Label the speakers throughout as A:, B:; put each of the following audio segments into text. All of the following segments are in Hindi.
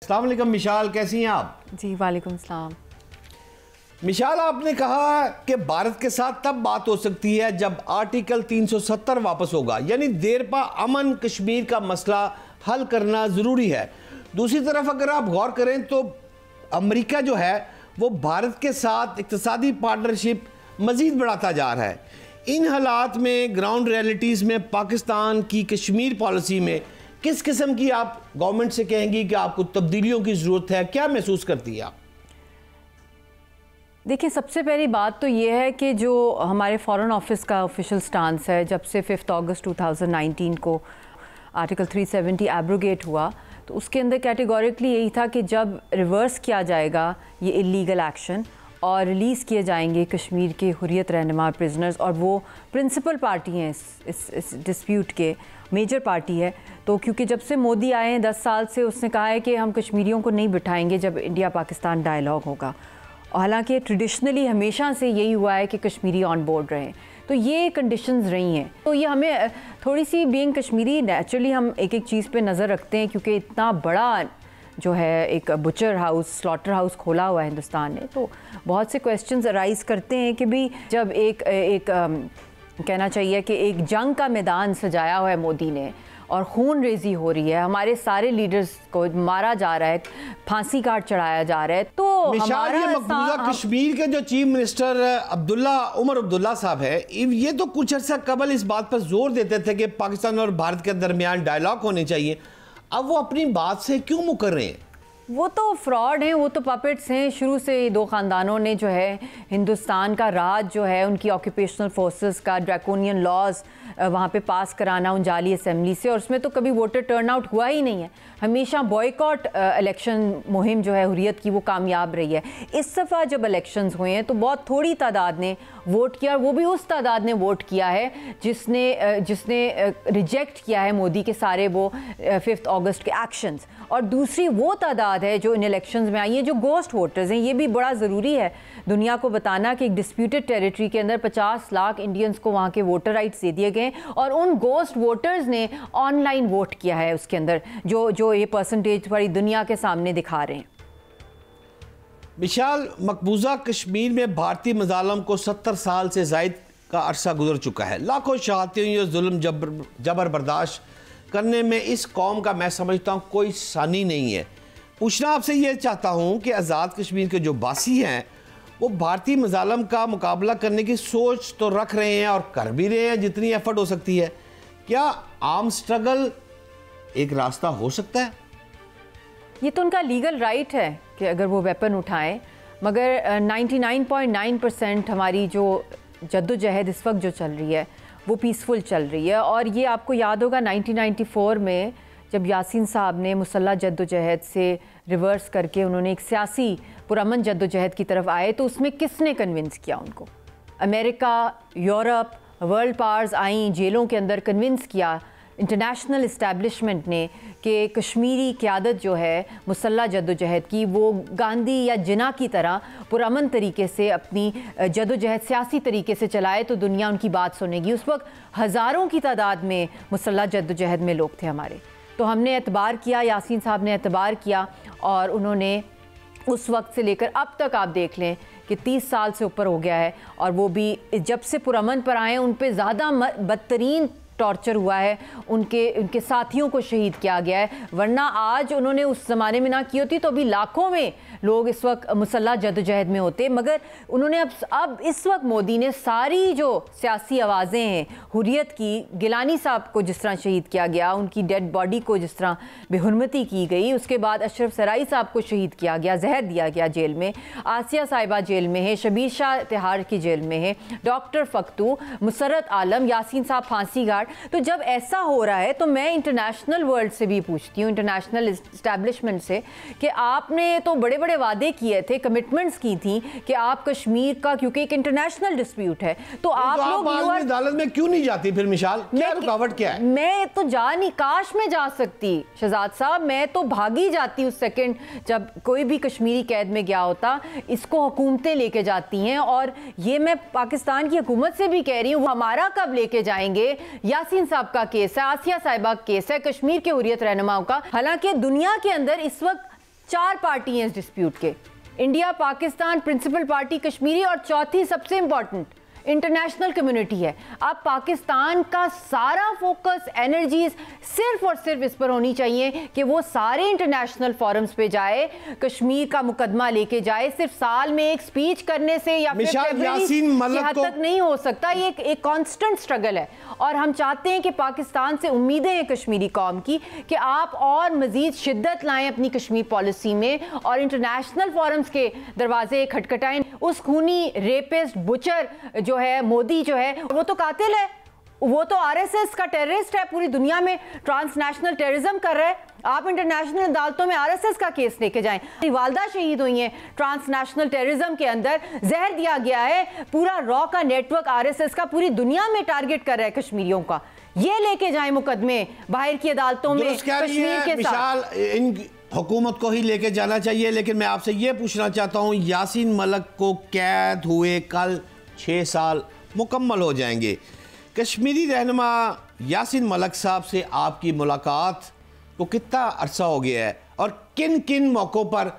A: अस्सलाम वालेकुम मिशाल, कैसी हैं आप?
B: जी वालेकुम सलाम।
A: मिशाल, आपने कहा कि भारत के साथ तब बात हो सकती है जब आर्टिकल 370 वापस होगा, यानी देरपा अमन कश्मीर का मसला हल करना ज़रूरी है। दूसरी तरफ अगर आप गौर करें तो अमेरिका जो है वो भारत के साथ इक़्तिसादी पार्टनरशिप मज़ीद बढ़ाता जा रहा है। इन हालात में ग्राउंड रियलिटीज़ में पाकिस्तान की कश्मीर पॉलिसी में किस किस्म की आप गवर्नमेंट से कहेंगी कि आपको तब्दीलियों की ज़रूरत है? क्या महसूस करती है आप?
B: देखिए, सबसे पहली बात तो ये है कि जो हमारे फॉरेन ऑफिस का ऑफिशियल स्टांस है, जब से 5 अगस्त 2019 को आर्टिकल 370 एब्रोगेट हुआ तो उसके अंदर कैटेगोरिकली यही था कि जब रिवर्स किया जाएगा ये इलीगल एक्शन और रिलीज़ किए जाएंगे कश्मीर के हुर्रियत रहनुमा प्रिजनर्स, और वो प्रिंसिपल पार्टी हैं इस डिस्प्यूट के, मेजर पार्टी है। तो क्योंकि जब से मोदी आए हैं 10 साल से, उसने कहा है कि हम कश्मीरियों को नहीं बिठाएंगे जब इंडिया पाकिस्तान डायलॉग होगा। और हालांकि ट्रेडिशनली हमेशा से यही हुआ है कि कश्मीरी ऑन बोर्ड रहें, तो ये कंडीशंस रही हैं। तो ये हमें थोड़ी सी बीइंग कश्मीरी नेचुरली हम एक एक चीज़ पे नज़र रखते हैं, क्योंकि इतना बड़ा जो है एक बुचर हाउस, स्लॉटर हाउस खोला हुआ है हिंदुस्तान ने, तो बहुत से क्वेश्चंस अराइज़ करते हैं कि भी जब कहना चाहिए कि एक जंग का मैदान सजाया हुआ है मोदी ने और खून रेजी हो रही है, हमारे सारे लीडर्स को मारा जा रहा है, फांसी काट चढ़ाया जा रहा है, तो
A: हमारा मकबूजा कश्मीर के जो चीफ मिनिस्टर उमर अब्दुल्ला साहब है, ये तो कुछ अर्सा कबल इस बात पर जोर देते थे कि पाकिस्तान और भारत के दरमियान डायलॉग होने चाहिए। अब वो अपनी बात से क्यों मुकर रहे हैं?
B: वो तो फ्रॉड हैं, वो तो पपेट्स हैं। शुरू से दो ख़ानदानों ने जो है हिंदुस्तान का राज जो है उनकी ऑक्यूपेशनल फोर्सेस का ड्रैकोनियन लॉज वहाँ पे पास कराना उन जाली असम्बली से, और उसमें तो कभी वोटर टर्नआउट हुआ ही नहीं है। हमेशा बॉयकॉट इलेक्शन मुहिम जो है हुर्रियत की वो कामयाब रही है। इस दफ़ा जब इलेक्शंस हुए हैं तो बहुत थोड़ी तादाद ने वोट किया, और वो भी उस तादाद ने वोट किया है जिसने रिजेक्ट किया है मोदी के सारे वो 5 अगस्त के एक्शंस। और दूसरी वो तादाद है जो इन इलेक्शंस में आई है, जो गोस्ट वोटर्स हैं। ये भी बड़ा ज़रूरी है दुनिया को बताना कि एक डिस्प्यूटेड टेरिटरी के अंदर 50 लाख इंडियंस को वहाँ के वोटर राइट्स दे दिए गए, और उन गोस्ट वोटर्स ने ऑनलाइन वोट किया है उसके अंदर, जो ये परसेंटेज बड़ी दुनिया के सामने दिखा रहे हैं।
A: विशाल, मकबूजा कश्मीर में भारतीय मज़ालम को 70 साल से ज़ायद का अरसा गुजर चुका है। लाखों शहादतें ये जुल्म जबर बर्दाश्त करने में इस कौम का मैं समझता हूँ कोई सानी नहीं है। पूछना आपसे ये चाहता हूँ कि आज़ाद कश्मीर के जो बासी हैं वो भारतीय मज़ालम का मुकाबला करने की सोच तो रख रहे हैं और कर भी रहे हैं जितनी एफर्ट हो सकती है। क्या आर्म स्ट्रगल एक रास्ता हो सकता है?
B: ये तो उनका लीगल राइट है कि अगर वो वेपन उठाएं, मगर 99.9% हमारी जो जद्दोजहद इस वक्त जो चल रही है वो पीसफुल चल रही है। और ये आपको याद होगा 1994 में जब यासीन साहब ने मुसल्लह जद्दोजहद से रिवर्स करके उन्होंने एक सियासी पुरअमन जद्दोजहद की तरफ आए, तो उसमें किसने कन्विंस किया उनको? अमेरिका, यूरोप, वर्ल्ड पावर्स आई, जेलों के अंदर कन्विंस किया इंटरनेशनल इस्टेब्लिशमेंट ने कि कश्मीरी क़यादत जो है मुसल्लह जद्दोजहद की, वो गांधी या जिन्ना की तरह पुरअमन तरीके से अपनी जद्दोजहद सियासी तरीके से चलाए तो दुनिया उनकी बात सुनेगी। उस वक्त हज़ारों की तादाद में मुसल्लह जद्दोजहद में लोग थे हमारे, तो हमने एतबार किया, यासीन साहब ने एतबार किया, और उन्होंने उस वक्त से लेकर अब तक आप देख लें कि 30 साल से ऊपर हो गया है, और वो भी जब से पुरअमन पर आए उन पे ज़्यादा बदतरीन टॉर्चर हुआ है, उनके साथियों को शहीद किया गया है। वरना आज उन्होंने उस ज़माने में ना की होती तो अभी लाखों में लोग इस वक्त मुसल्लह जद्दोजहद में होते, मगर उन्होंने अब इस वक्त मोदी ने सारी जो सियासी आवाज़ें हैं हुर्रियत की, गिलानी साहब को जिस तरह शहीद किया गया, उनकी डेड बॉडी को जिस तरह बेहुरमती की गई, उसके बाद अशरफ सराई साहब को शहीद किया गया, जहर दिया गया जेल में, आसिया साहिबा जेल में है, शबीर शाह तिहाड़ की जेल में है, डॉक्टर फख्तू, मुसर्रत आलम, यासीन साहब फांसी घाट। तो जब ऐसा हो रहा है तो मैं इंटरनेशनल वर्ल्ड से भी पूछती हूँ, इंटरनेशनल इस्टेब्लिशमेंट से, कि आपने तो बड़े बड़े वादे किए थे, कमिटमेंट्स की थी कि आप कश्मीर का, क्योंकि एक इंटरनेशनल डिस्प्यूट है, तो आप लोग
A: अदालत में क्यों नहीं जाती फिर? मिशाल, क्या रुकावट क्या है?
B: मैं तो काश में जा सकती शहजाद साहब, मैं तो भागी जाती उस सेकंड जब कोई भी कश्मीरी कैद में गया होता। इसको हुकूमतें लेके जाती हैं, और ये मैं पाकिस्तान की हुकूमत से भी कह रही हूँ, हमारा कब लेके जाएंगे? यासीन साहब का केस है, आसिया साहिबा का केस है, कश्मीर के हुर्रियत रहनुमाओं का। हालांकि दुनिया के अंदर इस वक्त 4 पार्टी हैं इस डिस्प्यूट के, India, Pakistan, principal party Kashmiri और चौथी सबसे इंपॉर्टेंट इंटरनेशनल कम्युनिटी है। अब पाकिस्तान का सारा फोकस, एनर्जीज सिर्फ और सिर्फ इस पर होनी चाहिए कि वो सारे इंटरनेशनल फोरम्स पे जाए, कश्मीर का मुकदमा लेके जाए। सिर्फ साल में एक स्पीच करने से या फिर
A: यासीन मलिक
B: हद तक नहीं हो सकता। ये एक कांस्टेंट स्ट्रगल है और हम चाहते हैं कि पाकिस्तान से उम्मीदें हैं कश्मीरी कौम की कि आप और मजीद शिद्दत लाएं अपनी कश्मीर पॉलिसी में और इंटरनेशनल फोरम्स के दरवाजे खटखटाएं। उस खूनी रेपिस्ट बुचर जो है मोदी जो है वो तो कातिल है, वो तो आरएसएस का टेररिस्ट है, पूरी दुनिया में ट्रांसनेशनल टेररिज्म कर रहा है। आप इंटरनेशनल अदालतों में आरएसएस का केस लेके जाएं। वालदा शहीद हुई हैं ट्रांसनेशनल टेररिज्म के अंदर, जहर दिया गया है, पूरा रॉ का नेटवर्क आरएसएस का पूरी दुनिया में टारगेट कर रहा है कश्मीरियों का। ये लेके जाएं मुकदमे बाहर की अदालतों में कश्मीर के साथ।
A: इन हुकूमत को ही लेके जाना चाहिए। लेकिन मैं आपसे ये पूछना चाहता हूँ, यासीन मलिक को कैद हुए कल 6 साल मुकम्मल हो जाएंगे। कश्मीरी रहनुमा यासीन मलिक साहब से आपकी मुलाकात को कितना अरसा हो गया है और किन किन मौक़ों पर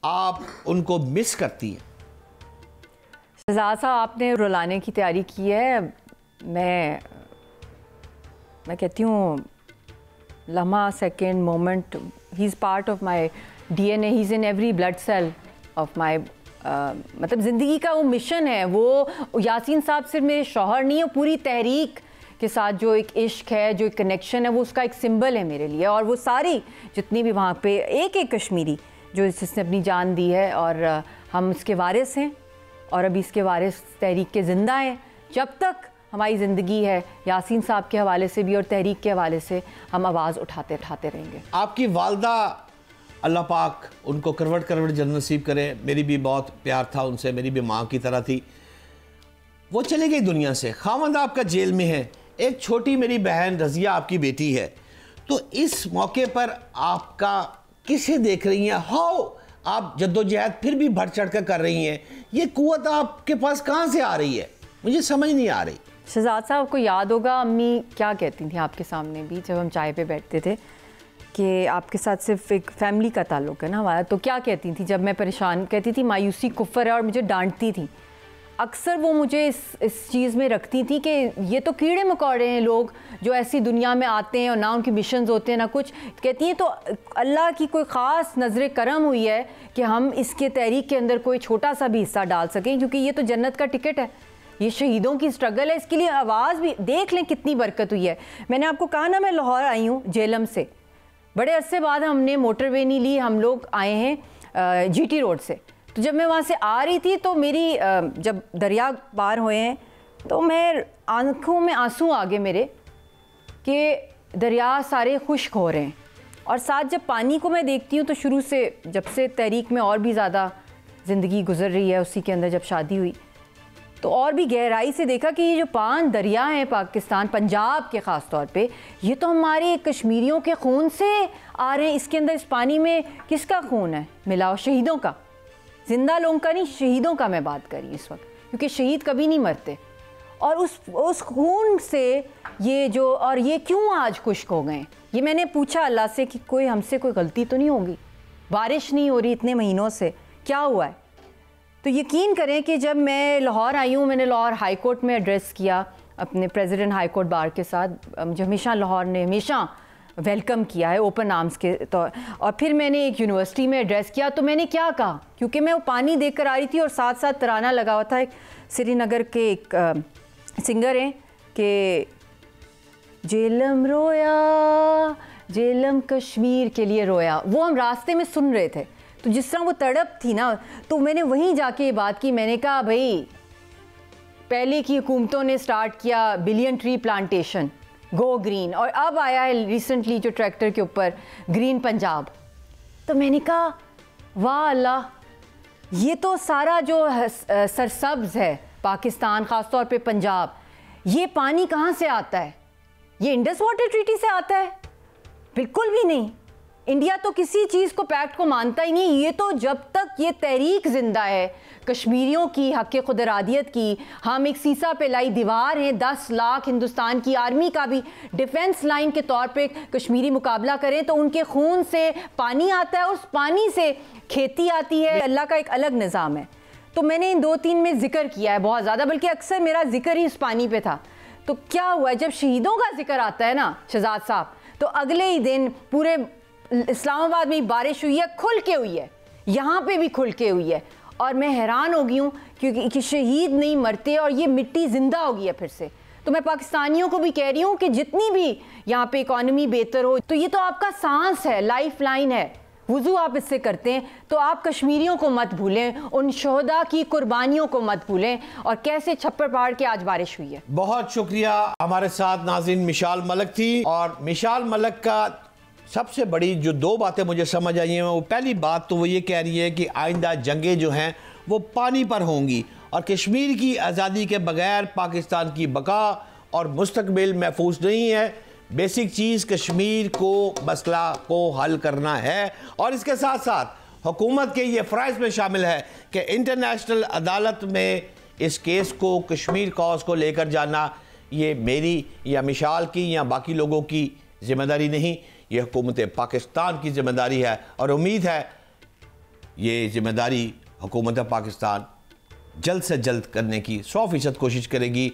A: आप उनको मिस करती हैं?
B: शहजाद साहब, आपने रुलाने की तैयारी की है। मैं कहती हूँ लम्हा, second, moment, he is part of my DNA, he is in every blood cell of my मतलब ज़िंदगी का वो मिशन है। वो यासीन साहब सिर्फ मेरे शौहर नहीं है, पूरी तहरीक के साथ जो एक इश्क है, जो एक कनेक्शन है, वो उसका एक सिंबल है मेरे लिए। और वो सारी जितनी भी वहाँ पे एक कश्मीरी जो जिसने अपनी जान दी है और हम इसके वारिस हैं और अभी इसके वारिस तहरीक के ज़िंदा हैं। जब तक हमारी ज़िंदगी है, यासीन साहब के हवाले से भी और तहरीक के हवाले से हम आवाज़ उठाते रहेंगे।
A: आपकी वालदा, अल्लाह पाक उनको करवट करवट जन्नत नसीब करे। मेरी भी बहुत प्यार था उनसे, मेरी भी माँ की तरह थी। वो चली गई दुनिया से, खामद आपका जेल में है, एक छोटी मेरी बहन रज़िया आपकी बेटी है। तो इस मौके पर आपका किसे देख रही हैं? हाउ आप जद्दोजहद फिर भी बढ़ चढ़ कर कर रही हैं, ये कुव्वत आपके पास कहाँ से आ रही है? मुझे समझ नहीं आ रही।
B: शहजाद साहब को याद होगा अम्मी क्या कहती थी आपके सामने भी जब हम चाय पे बैठते थे कि आपके साथ सिर्फ एक फैमिली का ताल्लुक़ है ना हमारा। तो क्या कहती थी जब मैं परेशान, कहती थी मायूसी कुफ्र है, और मुझे डांटती थी। अक्सर वो मुझे इस चीज़ में रखती थी कि ये तो कीड़े मकोड़े हैं लोग जो ऐसी दुनिया में आते हैं और ना उनकी मिशंस होते हैं ना कुछ। कहती हैं तो अल्लाह की कोई ख़ास नज़र करम हुई है कि हम इसके तहरीक के अंदर कोई छोटा सा भी हिस्सा डाल सकें, क्योंकि ये तो जन्नत का टिकट है, ये शहीदों की स्ट्रगल है, इसके लिए आवाज़ भी देख लें कितनी बरकत हुई है। मैंने आपको कहा ना मैं लाहौर आई हूँ जेलम से, बड़े अरसे बाद हमने मोटरवे नहीं ली, हम लोग आए हैं GT रोड से। तो जब मैं वहाँ से आ रही थी तो मेरी जब दरिया पार हुए हैं तो मैं आंखों में आंसू आ गए मेरे कि दरिया सारे खुश्क हो रहे हैं। और साथ जब पानी को मैं देखती हूँ तो शुरू से जब से तहरीक में और भी ज़्यादा ज़िंदगी गुजर रही है, उसी के अंदर जब शादी हुई तो और भी गहराई से देखा कि ये जो 5 दरिया हैं पाकिस्तान, पंजाब के ख़ास तौर पे, ये तो हमारे कश्मीरियों के खून से आ रहे हैं। इसके अंदर इस पानी में किसका खून है मिला? शहीदों का, जिंदा लोगों का नहीं, शहीदों का मैं बात कर रही इस वक्त, क्योंकि शहीद कभी नहीं मरते। और उस खून से ये जो, और ये क्यों आज खुश्क हो गए? ये मैंने पूछा अल्लाह से कि कोई हमसे कोई गलती तो नहीं होगी, बारिश नहीं हो रही इतने महीनों से, क्या हुआ है? तो यकीन करें कि जब मैं लाहौर आई हूँ, मैंने लाहौर हाई कोर्ट में एड्रेस किया अपने प्रेसिडेंट हाई कोर्ट बार के साथ, मुझे हमेशा लाहौर ने हमेशा वेलकम किया है ओपन आर्म्स के तौर। और फिर मैंने एक यूनिवर्सिटी में एड्रेस किया तो मैंने क्या कहा, क्योंकि मैं वो पानी देख कर आ रही थी और साथ साथ तराना लगा हुआ था। एक श्रीनगर के एक सिंगर हैं कि जेलम रोया जेलम कश्मीर के लिए रोया, वो हम रास्ते में सुन रहे थे। तो जिस तरह वो तड़प थी ना, तो मैंने वहीं जाके ये बात की। मैंने कहा भाई पहले की हुकूमतों ने स्टार्ट किया billion tree plantation, go green, और अब आया है रिसेंटली जो ट्रैक्टर के ऊपर ग्रीन पंजाब। तो मैंने कहा वाह अल्लाह, ये तो सारा जो सरसब्ज है पाकिस्तान, ख़ास तौर पे पंजाब, ये पानी कहाँ से आता है? ये इंडस वाटर ट्रीटी से आता है? बिल्कुल भी नहीं। इंडिया तो किसी चीज़ को पैक्ट को मानता ही नहीं। ये तो जब तक ये तहरीक जिंदा है कश्मीरियों की हक़ खुदरादियत की, हम एक सीसा पे लाई दीवार हैं, 10 लाख हिंदुस्तान की आर्मी का भी डिफेंस लाइन के तौर पे कश्मीरी मुकाबला करें तो उनके खून से पानी आता है, उस पानी से खेती आती है। अल्लाह का एक अलग निज़ाम है। तो मैंने इन 2-3 में जिक्र किया है बहुत ज़्यादा, बल्कि अक्सर मेरा जिक्र ही उस पानी पे था। तो क्या हुआ, जब शहीदों का जिक्र आता है ना शहजाद साहब, तो अगले ही दिन पूरे इस्लामाबाद में बारिश हुई है, खुल के हुई है, यहाँ पे भी खुल के हुई है। और मैं हैरान हो गई हूँ क्योंकि शहीद नहीं मरते और ये मिट्टी ज़िंदा हो गई है फिर से। तो मैं पाकिस्तानियों को भी कह रही हूँ कि जितनी भी यहाँ पे इकॉनमी बेहतर हो, तो ये तो आपका सांस है, लाइफ लाइन है, वुज़ू आप इससे करते हैं। तो आप कश्मीरियों को मत भूलें, उन शोहदा की कुर्बानियों को मत भूलें, और कैसे छप्पर पहाड़ के आज बारिश हुई है।
A: बहुत शुक्रिया। हमारे साथ नाज़रीन मिशाल मलिक थी, और मिशाल मलिक का सबसे बड़ी जो 2 बातें मुझे समझ आई हैं, वो पहली बात तो वो ये कह रही है कि आइंदा जंगें जो हैं वो पानी पर होंगी, और कश्मीर की आज़ादी के बगैर पाकिस्तान की बका और मुस्तकबिल महफूज नहीं है। बेसिक चीज़ कश्मीर को मसला को हल करना है, और इसके साथ साथ हुकूमत के ये फ़राइज़ में शामिल है कि इंटरनेशनल अदालत में इस केस को, कश्मीर कॉज को लेकर जाना, ये मेरी या मिशाल की या बाकी लोगों की ज़िम्मेदारी नहीं, ये हुकूमत पाकिस्तान की ज़िम्मेदारी है। और उम्मीद है ये ज़िम्मेदारी हुकूमत पाकिस्तान जल्द से जल्द करने की 100% कोशिश करेगी।